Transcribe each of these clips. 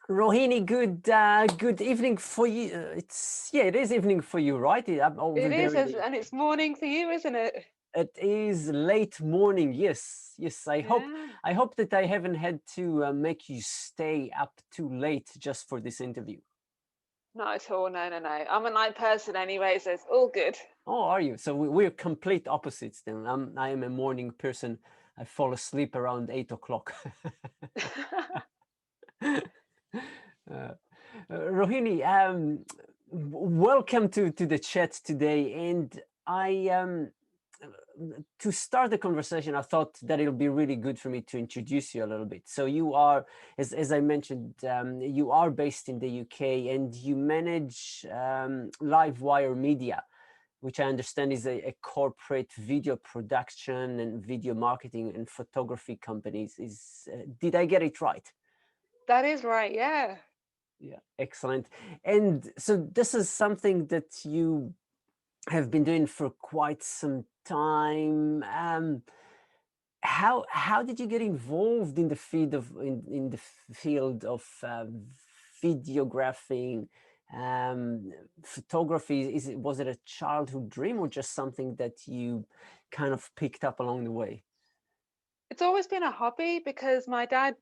Rohini, good evening for you. It is evening for you, right? I'm over It there is, in the and it's morning for you, isn't it? It is late morning. Yes, yes. Yeah. I hope that I haven't had to make you stay up too late just for this interview. Not at all. No, no, no. I'm a night person anyway, so it's all good. Oh, are you? So we're complete opposites then. I am a morning person. I fall asleep around 8 o'clock. Rohini, welcome to the chat today. And I to start the conversation, I thought that it'll be really good for me to introduce you a little bit. So you are, as I mentioned, you are based in the UK and you manage Livewire Media, which I understand is a corporate video production and video marketing and photography companies. Did I get it right? That is right. Yeah. Yeah, excellent. And so this is something that you have been doing for quite some time. How did you get involved in the in the field of videographing, photography? Was it a childhood dream or just something that you kind of picked up along the way? It's always been a hobby because my dad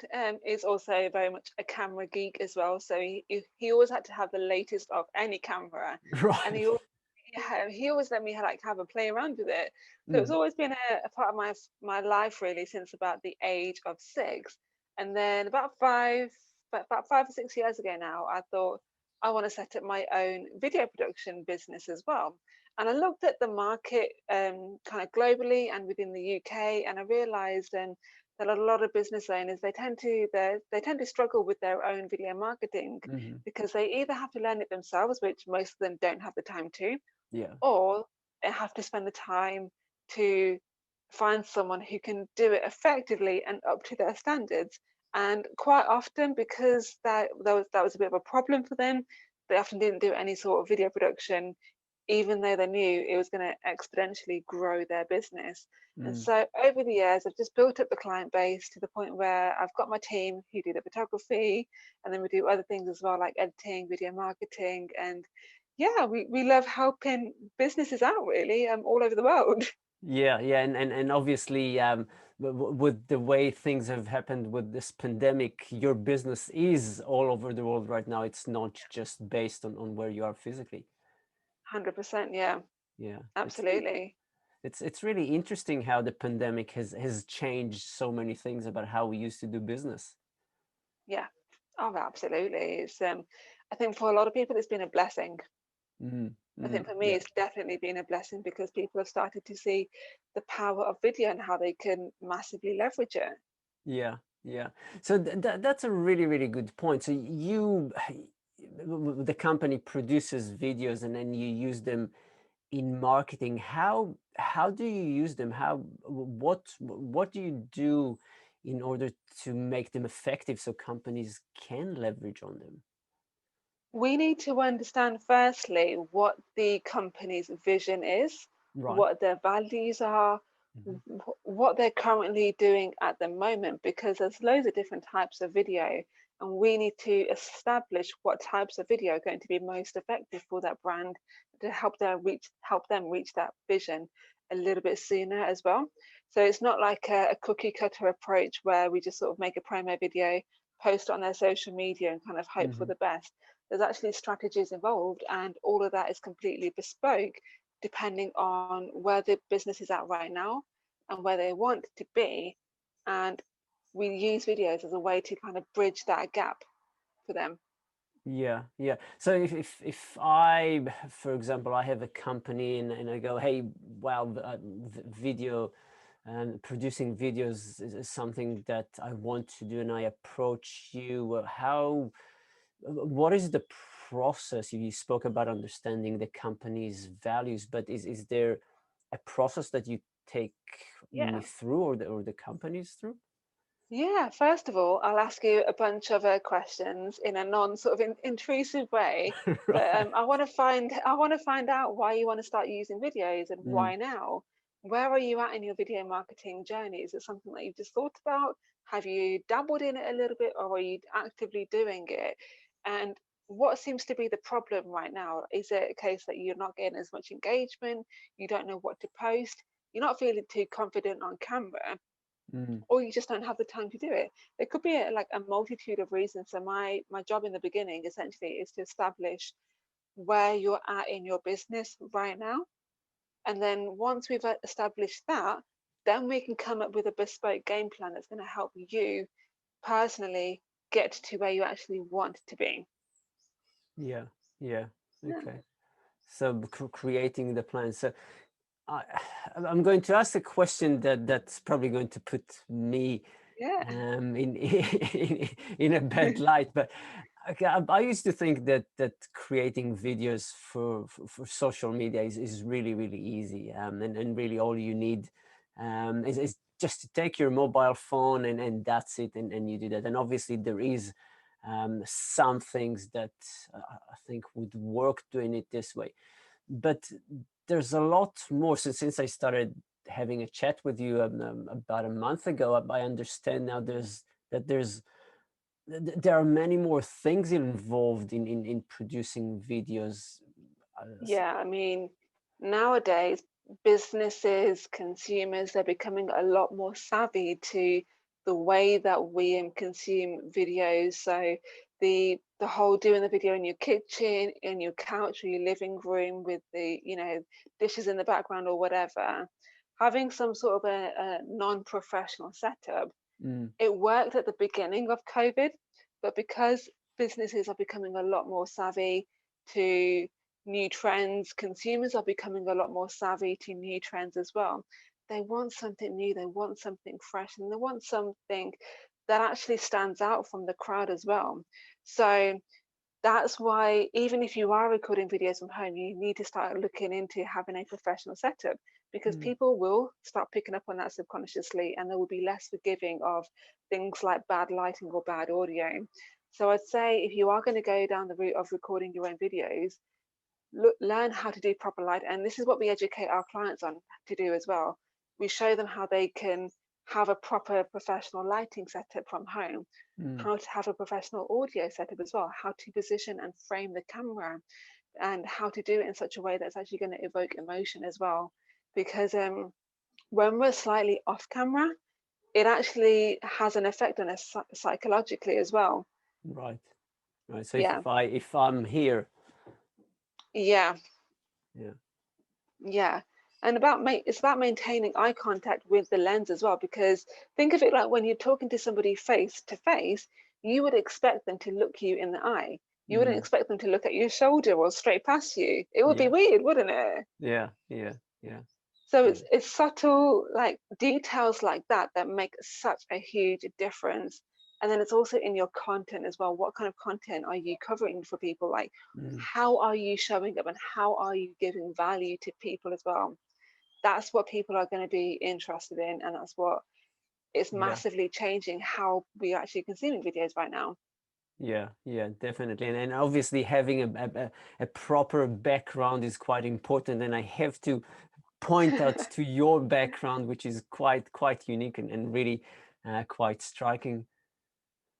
is also very much a camera geek as well. So he always had to have the latest of any camera, and Right. he always let me like have a play around with it. So it's Mm, always been a part of my life really since about the age of 6. And then about 5 or 6 years ago now, I thought I want to set up my own video production business as well. And I looked at the market kind of globally and within the UK, and I realised that a lot of business owners they tend to struggle with their own video marketing mhm. because they either have to learn it themselves, which most of them don't have the time to, Yeah. or they have to spend the time to find someone who can do it effectively and up to their standards. And quite often, because that was a bit of a problem for them, they often didn't do any sort of video production even though they knew it was going to exponentially grow their business. And Mm. so over the years, I've just built up the client base to the point where I've got my team who do the photography, and then we do other things as well, like editing, video marketing. And yeah, we love helping businesses out really all over the world. Yeah, yeah, and obviously, with the way things have happened with this pandemic, your business is all over the world right now. It's not just based on where you are physically. 100%. Yeah, Yeah, absolutely. it's really interesting how the pandemic has changed so many things about how we used to do business. Yeah. Oh, absolutely. I think for a lot of people, it's been a blessing. Mm, I think mm, for me, yeah, it's definitely been a blessing because people have started to see the power of video and how they can massively leverage it. yeah, yeah. So that's a really good point. So the company produces videos and then you use them in marketing. How do you use them? What do you do in order to make them effective so companies can leverage on them? We need to understand, firstly, what the company's vision is, Right. what their values are, Mhm. what they're currently doing at the moment, because there's loads of different types of video, and we need to establish what types of video are going to be most effective for that brand to help them reach that vision a little bit sooner as well. So it's not like a cookie cutter approach where we just sort of make a promo video, post it on their social media, and kind of hope for Mhm. the best. There's actually strategies involved, and all of that is completely bespoke depending on where the business is at right now and where they want to be. And we use videos as a way to kind of bridge that gap for them. Yeah, yeah. So if I, for example, I have a company and I go, hey, well, video and producing videos is something that I want to do, and I approach you. What is the process? You spoke about understanding the company's values, but is there a process that you take me Yeah. through or the companies through? Yeah, first of all, I'll ask you a bunch of questions in a non sort of intrusive way, but Right. I want to find out why you want to start using videos and Mm, why now. Where are you at in your video marketing journey? Is it something that you've just thought about? Have you dabbled in it a little bit, or are you actively doing it? And what seems to be the problem right now? Is it a case that you're not getting as much engagement? You don't know what to post? You're not feeling too confident on camera, Mm. or you just don't have the time to do it? There could be like a multitude of reasons. So my job in the beginning essentially is to establish where you're at in your business right now. And then once we've established that, then we can come up with a bespoke game plan that's going to help you personally get to where you actually want to be. Yeah, yeah, Yeah. okay. So creating the plan. So I, I'm going to ask a question that's probably going to put me Yeah. in a bad light, but okay, I used to think that creating videos for social media is really easy, and really all you need is just to take your mobile phone and that's it, and you do that. And obviously there is some things that I think would work doing it this way, but there's a lot more. Since I started having a chat with you about a month ago, I understand now there are many more things involved in producing videos. Yeah, I mean, nowadays, businesses, consumers, they're becoming a lot more savvy to the way that we consume videos. So the whole doing the video in your kitchen, in your couch, or your living room with the, dishes in the background or whatever, having some sort of a non-professional setup. Mm, It worked at the beginning of COVID, but because businesses are becoming a lot more savvy to new trends, consumers are becoming a lot more savvy to new trends as well. They want something new, they want something fresh, and they want something that actually stands out from the crowd as well. So that's why even if you are recording videos from home, you need to start looking into having a professional setup, because mm, people will start picking up on that subconsciously, and they will be less forgiving of things like bad lighting or bad audio. So I'd say if you are going to go down the route of recording your own videos, learn how to do proper light. And this is what we educate our clients on to do as well. We show them how they can have a proper professional lighting setup from home, mm. how to have a professional audio setup as well, how to position and frame the camera, and how to do it in such a way that's actually going to evoke emotion as well. Because when we're slightly off camera, it actually has an effect on us psychologically as well. Right, right. So Yeah, if I'm here, yeah, yeah, yeah. And it's about maintaining eye contact with the lens as well. Because think of it like when you're talking to somebody face to face, you would expect them to look you in the eye. You wouldn't mm, expect them to look at your shoulder or straight past you. It would be yeah, weird, wouldn't it? yeah, yeah, yeah, So yeah, it's subtle like details like that that make such a huge difference. And then it's also in your content as well. What kind of content are you covering for people? Like, mm, how are you showing up and how are you giving value to people as well? That's what people are going to be interested in, and that's what is yeah. massively changing how we are actually consuming videos right now. Yeah, yeah, definitely. And obviously having a proper background is quite important. And I have to point out to your background, which is quite unique and really quite striking.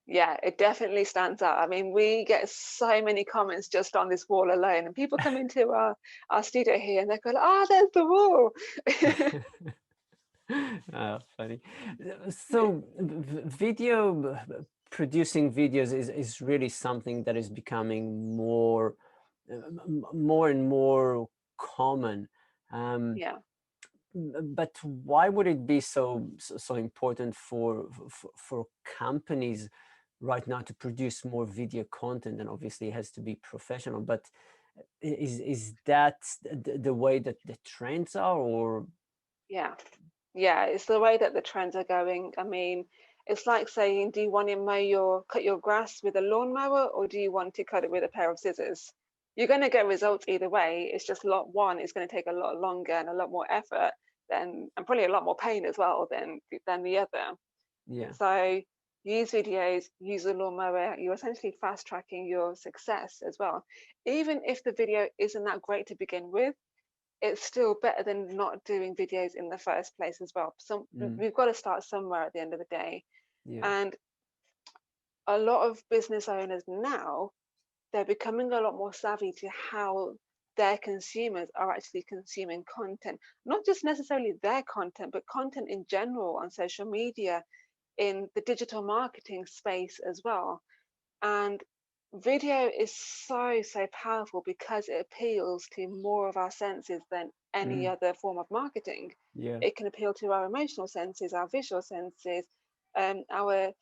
Yeah, it definitely stands out. I mean, we get so many comments just on this wall alone, and people come into our studio here and they go, "Ah, there's the wall." Funny. So video producing videos is really something that is becoming more and more common. Um, Yeah. but why would it be so important for companies right now to produce more video content? And obviously it has to be professional, but is that the way that the trends are, or Yeah. Yeah, it's the way that the trends are going. I mean, it's like saying, do you want to cut your grass with a lawnmower, or do you want to cut it with a pair of scissors? You're going to get results either way. It's just lot one is going to take a lot longer and a lot more effort and probably a lot more pain as well than the other. yeah. So use videos, use a lawnmower. You're essentially fast tracking your success as well. Even if the video isn't that great to begin with, it's still better than not doing videos in the first place as well. So Mm, we've got to start somewhere at the end of the day. Yeah. And a lot of business owners now, they're becoming a lot more savvy to how their consumers are actually consuming content, not just necessarily their content, but content in general on social media, in the digital marketing space as well. And video is so powerful because it appeals to more of our senses than any Mm. other form of marketing. Yeah. It can appeal to our emotional senses, our visual senses, our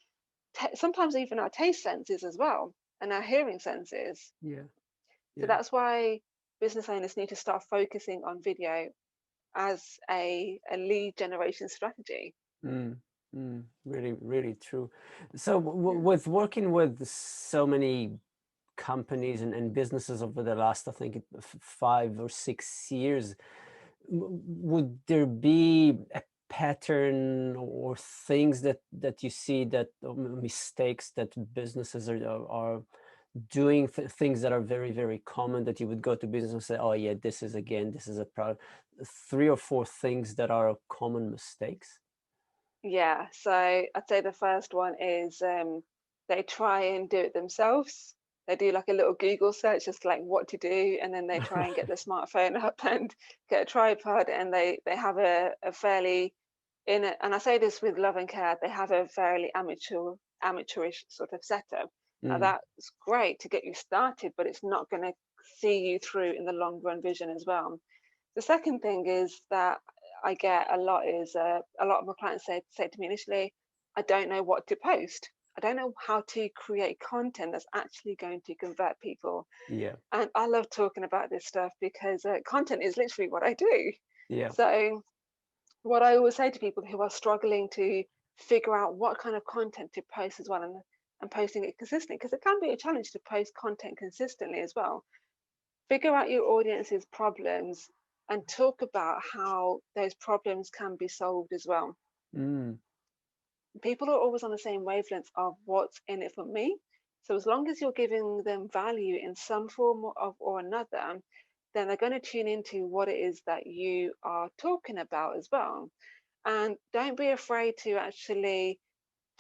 sometimes even our taste senses as well, and our hearing senses. Yeah. So Yeah. that's why business owners need to start focusing on video as a lead generation strategy. Mm, really, really true. So, Yeah. with working with so many companies and businesses over the last, I think, 5 or 6 years, would there be a pattern or things that you see that mistakes that businesses are doing, things that are very, very common, that you would go to business and say, oh yeah, this is a problem, 3 or 4 things that are common mistakes? Yeah, so I'd say the first one is they try and do it themselves. They do like a little Google search, just like what to do, and then they try and get the smartphone up and get a tripod, and they have a fairly and I say this with love and care, they have a fairly amateurish sort of setup. Now Mm, that's great to get you started, but it's not going to see you through in the long run vision as well. The second thing is that I get a lot is a lot of my clients say to me initially, I don't know what to post. I don't know how to create content that's actually going to convert people. yeah, And I love talking about this stuff because content is literally what I do. yeah. So what I always say to people who are struggling to figure out what kind of content to post as well, and posting it consistently, because it can be a challenge to post content consistently as well. Figure out your audience's problems and talk about how those problems can be solved as well. Mm, People are always on the same wavelength of what's in it for me. So as long as you're giving them value in some form of or another, then they're going to tune into what it is that you are talking about as well. And don't be afraid to actually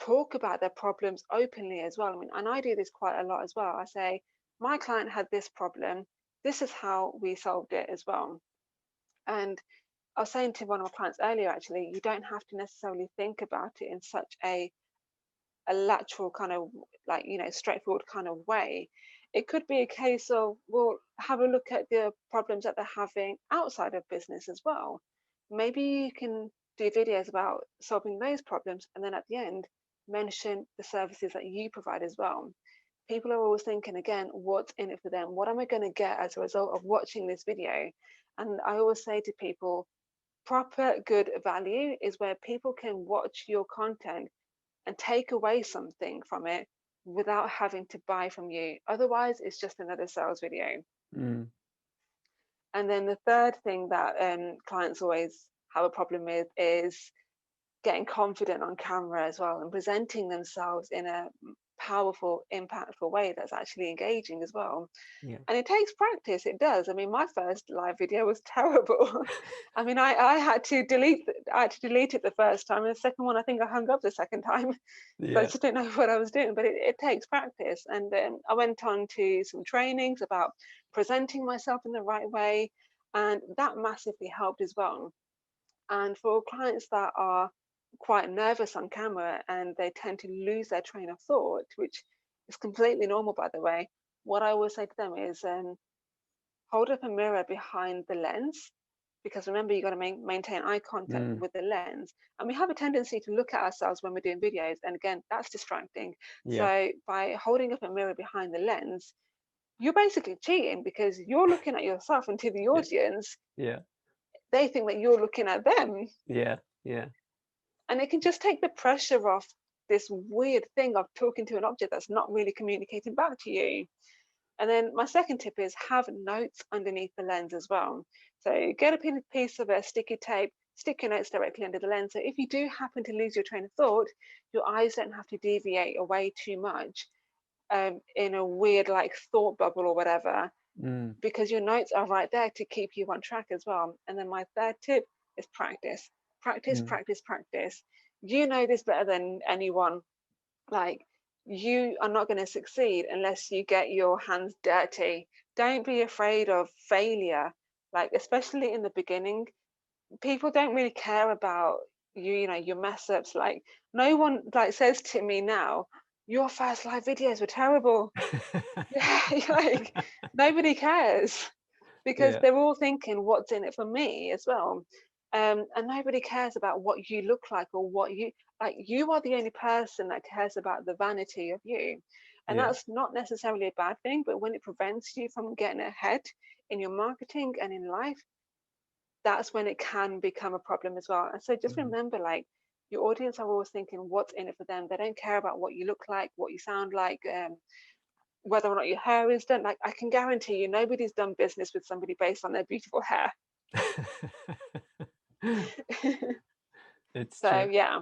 talk about their problems openly as well. I mean, and I do this quite a lot as well. I say, my client had this problem. This is how we solved it as well. And I was saying to one of my clients earlier, actually, you don't have to necessarily think about it in such a lateral kind of like, straightforward kind of way. It could be a case of, well, have a look at the problems that they're having outside of business as well. Maybe you can do videos about solving those problems, and then at the end, mention the services that you provide as well. People are always thinking again, what's in it for them? What am I going to get as a result of watching this video? And I always say to people, proper good value is where people can watch your content and take away something from it without having to buy from you. Otherwise, it's just another sales video. mm, And then the third thing that clients always have a problem with is getting confident on camera as well and presenting themselves in a powerful, impactful way that's actually engaging as well. yeah. And it takes practice. It does. I mean, my first live video was terrible. I mean, I had to delete it the first time, and the second one, I think I hung up the second time. So I Yeah. just didn't know what I was doing. But it takes practice. And I went on to some trainings about presenting myself in the right way, and that massively helped as well. And for clients that are quite nervous on camera and they tend to lose their train of thought, which is completely normal, by the way, what I always say to them is hold up a mirror behind the lens, because remember, you've got to maintain eye contact Mm, with the lens. And we have a tendency to look at ourselves when we're doing videos. And again, that's distracting. yeah. So by holding up a mirror behind the lens, you're basically cheating because you're looking at yourself, and to the Yeah. audience, Yeah. they think that you're looking at them. Yeah. Yeah. And it can just take the pressure off this weird thing of talking to an object that's not really communicating back to you. And then my second tip is have notes underneath the lens as well. So get a piece of a sticky tape, stick your notes directly under the lens. So if you do happen to lose your train of thought, your eyes don't have to deviate away too much in a weird like thought bubble or whatever, Mm, because your notes are right there to keep you on track as well. And then my third tip is practice. Practice, mm, practice, practice. You know this better than anyone. Like, you are not going to succeed unless you get your hands dirty. Don't be afraid of failure. Like, especially in the beginning, people don't really care about you know, your mess ups. Like, no one like says to me now, your first live videos were terrible. Yeah, like, nobody cares, because Yeah, they're all thinking, what's in it for me as well. And nobody cares about what you look like, or what you like. You are the only person that cares about the vanity of you. And yeah. that's not necessarily a bad thing, but when it prevents you from getting ahead in your marketing and in life, that's when it can become a problem as well. And so just Mhm. remember, like, your audience are always thinking, what's in it for them. They don't care about what you look like, what you sound like, whether or not your hair is done. Like, I can guarantee you, nobody's done business with somebody based on their beautiful hair. It's So true. yeah.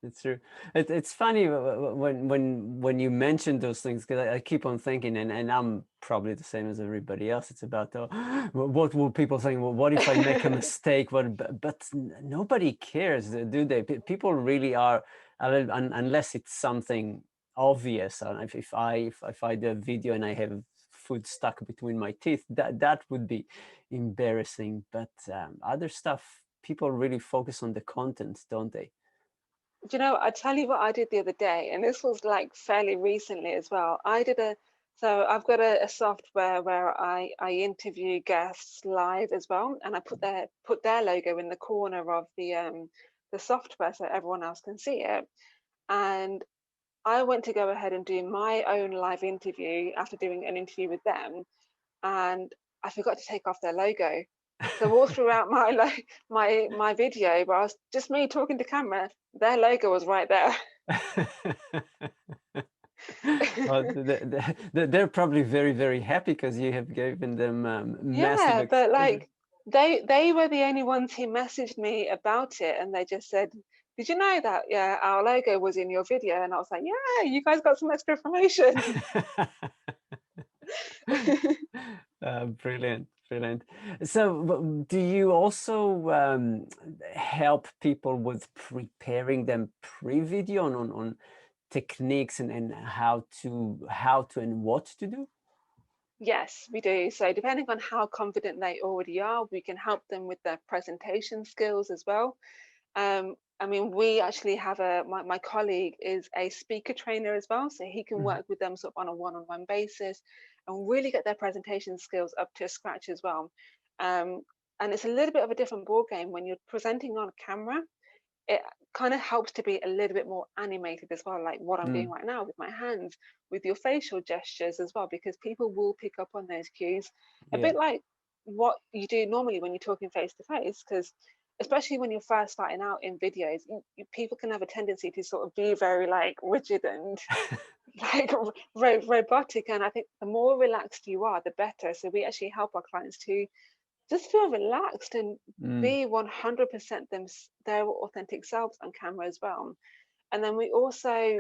It's true. It's funny when you mention those things, because I keep on thinking, and I'm probably the same as everybody else. It's about, oh, what will people think? Well, what if I make a mistake? What? But nobody cares, do they? People really are a little, unless it's something obvious. If I do a video and I have food stuck between my teeth, that would be embarrassing. But other stuff, people really focus on the content, don't they? Do you know, I tell you what I did the other day, and this was like fairly recently as well. So I've got a software where I interview guests live as well, and I put their logo in the corner of the software so everyone else can see it. And I went to go ahead and do my own live interview after doing an interview with them, and I forgot to take off their logo. So all throughout my video, where I was just me talking to camera, their logo was right there. Well, they're probably very, very happy because you have given them massive Yeah, but exposure. like, they were the only ones who messaged me about it, and they just said, "Did you know that, yeah, our logo was in your video?" And I was like, "Yeah, you guys got some extra information." Brilliant, brilliant. So, do you also help people with preparing them pre-video on techniques and how to and what to do? Yes, we do. So depending on how confident they already are, we can help them with their presentation skills as well. I mean, we actually have my colleague is a speaker trainer as well, so he can Mhm. work with them sort of on a one-on-one basis and really get their presentation skills up to scratch as well. Um, and it's a little bit of a different ball game when you're presenting on camera. It kind of helps to be a little bit more animated as well, like what I'm doing Mm, right now with my hands, with your facial gestures as well, because people will pick up on those cues, a yeah. bit like what you do normally when you're talking face to face. Because especially when you're first starting out in videos, people can have a tendency to sort of be very like rigid and like robotic. And I think the more relaxed you are, the better. So we actually help our clients to just feel relaxed and Mm, be 100% their authentic selves on camera as well. And then we also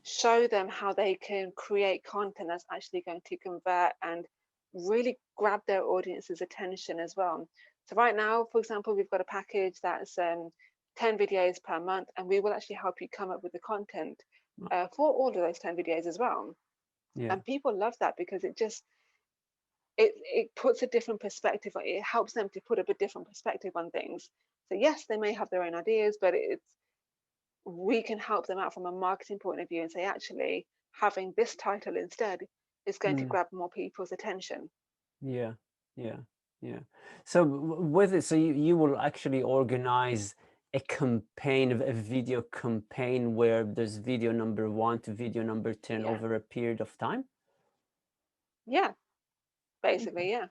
show them how they can create content that's actually going to convert and really grab their audience's attention as well. So right now, for example, we've got a package that's 10 videos per month, and we will actually help you come up with the content for all of those 10 videos as well. yeah. And people love that because it puts a different perspective. It helps them to put up a different perspective on things. So yes, they may have their own ideas, but we can help them out from a marketing point of view and say, actually, having this title instead is going to Mm. grab more people's attention. Yeah, yeah, yeah. So with it, so you will actually organize a campaign, a video campaign where there's video number 1 to video number 10 Yeah, over a period of time. yeah, Okay. basically, yeah.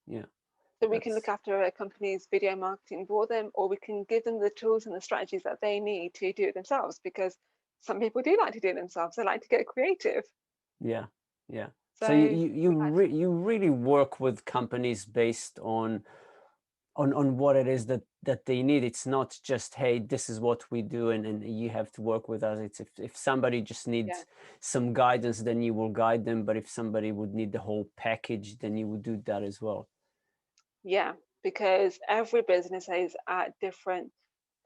Yeah, So we can look that's after a company's video marketing for them, or we can give them the tools and the strategies that they need to do it themselves, because some people do like to do it themselves. They like to get creative. yeah, yeah. So So you really work with companies based on what it is that they need. It's not just, hey, this is what we do, and you have to work with us. It's if somebody just yeah, needs some guidance, then you will guide them. But if somebody would need the whole package, then you would do that as well. yeah, because every business is at different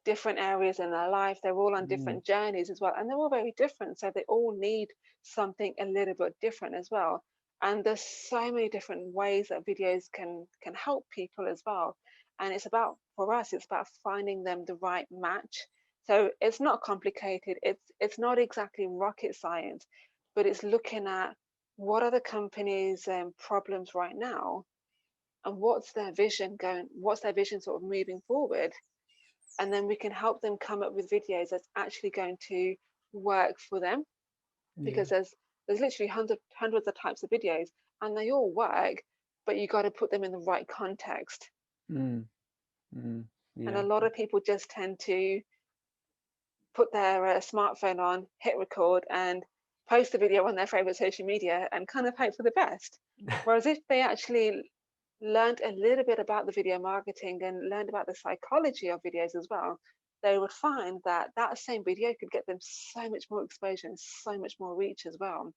different areas in their life. They're all on Mm, different journeys as well, and they're all very different. So they all need something a little bit different as well. And there's so many different ways that videos can help people as well. And it's about, for us, it's about finding them the right match. So it's not complicated. It's not exactly rocket science, but it's looking at what are the company's problems right now, and what's their vision going, what's their vision sort of moving forward, and then we can help them come up with videos that's actually going to work for them, yeah. because there's literally hundreds of types of videos, and they all work, but you got to put them in the right context. Mm, mm, And a yeah. lot of people just tend to put their smartphone on, hit record, and post a video on their favorite social media and kind of hope for the best. Whereas if they actually learned a little bit about the video marketing and learned about the psychology of videos as well, they would find that that same video could get them so much more exposure and so much more reach as well.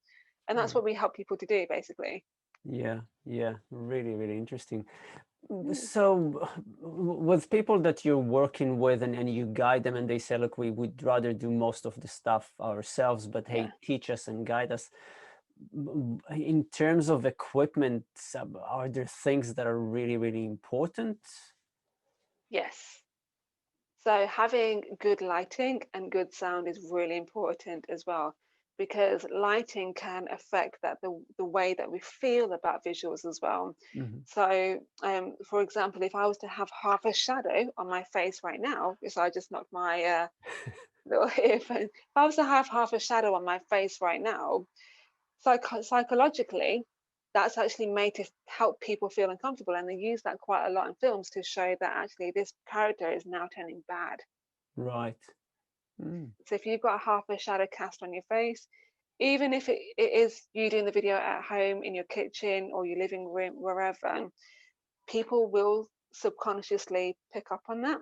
And that's Right. what we help people to do, basically. Yeah, yeah, really, really interesting. Mm, So, with people that you're working with and you guide them and they say, look, we would rather do most of the stuff ourselves, but yeah. hey, teach us and guide us. In terms of equipment, are there things that are really, really important? Yes. So having good lighting and good sound is really important as well, because lighting can affect that the way that we feel about visuals as well. Hmm. So, for example, if I was to have half a shadow on my face right now, because I just knocked my little earphone, if I was to have half a shadow on my face right now, psychologically, that's actually made to help people feel uncomfortable, and they use that quite a lot in films to show that actually this character is now turning bad. Right. Mm. So if you've got half a shadow cast on your face, even if it is you doing the video at home, in your kitchen or your living room, wherever, people will subconsciously pick up on that.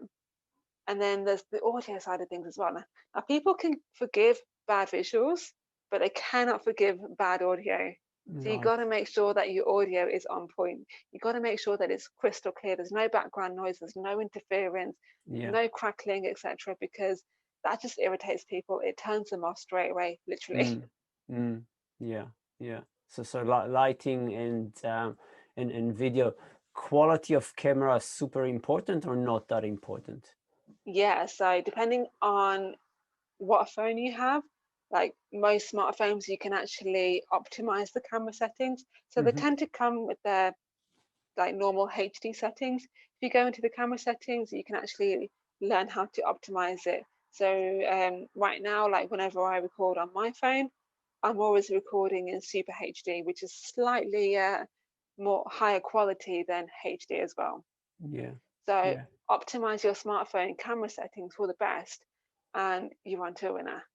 And then there's the audio side of things as well. Now people can forgive bad visuals, but they cannot forgive bad audio. So you Right. got to make sure that your audio is on point. You got to make sure that it's crystal clear. There's no background noise. There's no interference. Yeah. No crackling, etc. Because that just irritates people. It turns them off straight away, literally. Mm. Mm. Yeah. Yeah. So lighting and video quality of camera is super important or not that important? Yeah. So depending on what phone you have, like most smartphones, you can actually optimize the camera settings. So they Hmm. tend to come with their like normal HD settings. If you go into the camera settings, you can actually learn how to optimize it. So right now, like whenever I record on my phone, I'm always recording in Super HD, which is slightly more higher quality than HD as well. Yeah. So Yeah. optimize your smartphone camera settings for the best, and you're on to a winner.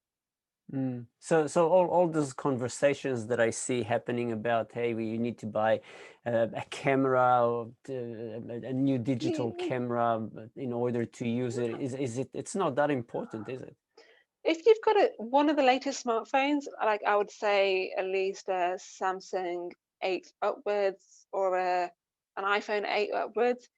Mm. So all those conversations that I see happening about, hey, you need to buy a camera or a new digital Yeah. camera in order to use it, is it? It's not that important, is it? If you've got one of the latest smartphones, like I would say at least a Samsung 8 upwards or an iPhone 8 upwards,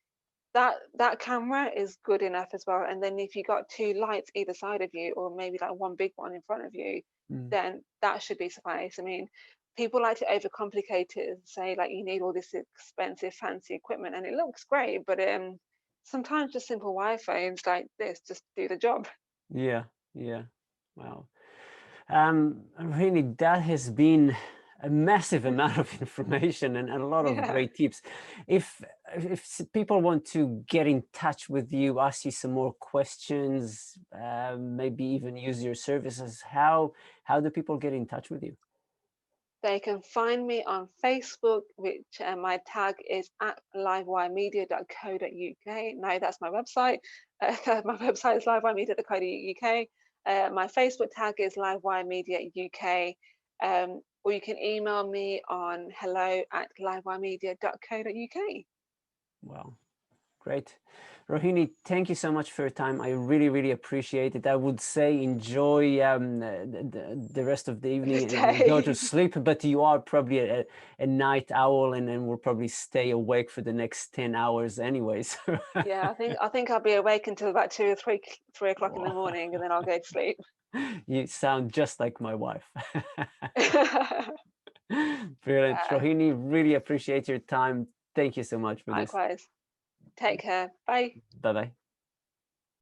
that camera is good enough as well. And then if you got two lights either side of you, or maybe like one big one in front of you, Mm. then that should be suffice. I mean, people like to overcomplicate it and say like you need all this expensive fancy equipment, and it looks great, but sometimes just simple wirephones like this just do the job. Yeah. Yeah. Wow. Really, that has been a massive amount of information and a lot of Yeah. great tips. If people want to get in touch with you, ask you some more questions, maybe even use your services, how do people get in touch with you? They can find me on Facebook, which my tag is at livewiremedia.co.uk. No, that's my website. My website is livewiremedia.co.uk. My Facebook tag is livewiremedia.uk. Or you can email me on hello@livewiremedia.co.uk. Wow, great. Rohini, thank you so much for your time. I really, really appreciate it. I would say enjoy the rest of the evening and go to sleep, but you are probably a night owl and will probably stay awake for the next 10 hours anyways. Yeah, I think I'll be awake until about 2 or 3 o'clock in the morning, and then I'll go to sleep. You sound just like my wife. Brilliant. Rohini, really appreciate your time. Thank you so much for this. Likewise. Take care. Bye. Bye-bye.